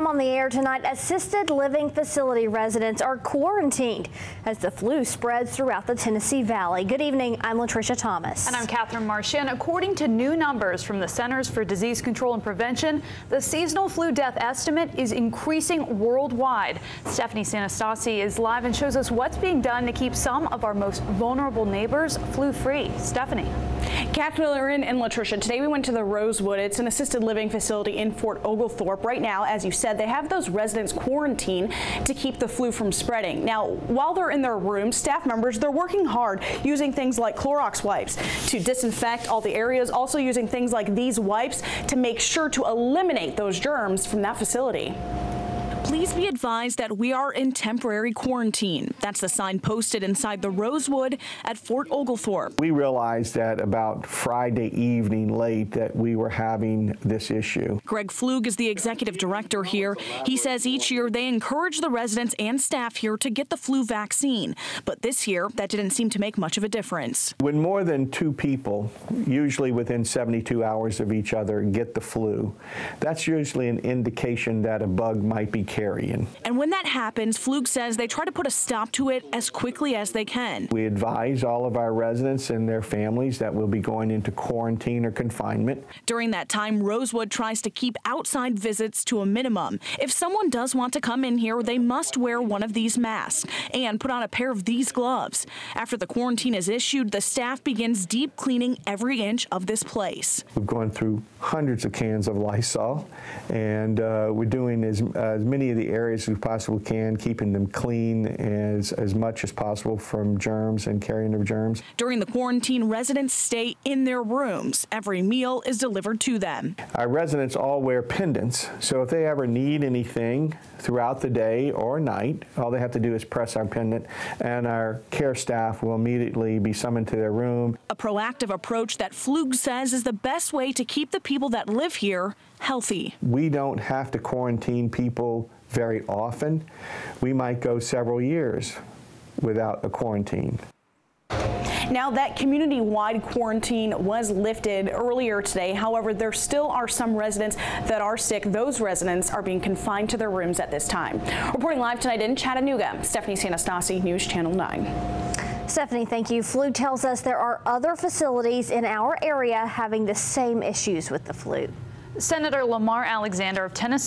on the air tonight, assisted living facility residents are quarantined as the flu spreads throughout the Tennessee Valley. Good evening, I'm Latricia Thomas. And I'm Catherine Marchand. According to new numbers from the Centers for Disease Control and Prevention, the seasonal flu death estimate is increasing worldwide. Stephanie Sanastasi is live and shows us what's being done to keep some of our most vulnerable neighbors flu-free. Stephanie. Catherine and Latricia, today we went to the Rosewood. It's an assisted living facility in Fort Oglethorpe. Right now, as you said, they have those residents quarantined to keep the flu from spreading. Now, while they're in their rooms, staff members, they're working hard using things like Clorox wipes to disinfect all the areas, also using things like these wipes to make sure to eliminate those germs from that facility. Please be advised that we are in temporary quarantine. That's the sign posted inside the Rosewood at Fort Oglethorpe. We realized that about Friday evening late that we were having this issue. Greg Flug is the executive director here. He says each year they encourage the residents and staff here to get the flu vaccine. But this year, that didn't seem to make much of a difference. When more than two people, usually within 72 hours of each other, get the flu, that's usually an indication that a bug might be carrying. And when that happens, Flug says they try to put a stop to it as quickly as they can. We advise all of our residents and their families that will be going into quarantine or confinement. During that time, Rosewood tries to keep outside visits to a minimum. If someone does want to come in here, they must wear one of these masks and put on a pair of these gloves. After the quarantine is issued, the staff begins deep cleaning every inch of this place. We've gone through hundreds of cans of Lysol, and we're doing as many of the areas as we possibly can, keeping them clean as much as possible from germs and carrying of germs. During the quarantine, residents stay in their rooms. Every meal is delivered to them. Our residents all wear pendants, so if they ever need anything throughout the day or night, all they have to do is press our pendant, and our care staff will immediately be summoned to their room. A proactive approach that Flug says is the best way to keep the people that live here healthy. We don't have to quarantine people very often. We might go several years without a quarantine. Now, that community-wide quarantine was lifted earlier today. However, there still are some residents that are sick. Those residents are being confined to their rooms at this time. Reporting live tonight in Chattanooga, Stephanie Sanastasi, News Channel 9. Stephanie, thank you. Flug tells us there are other facilities in our area having the same issues with the flu. Senator Lamar Alexander of Tennessee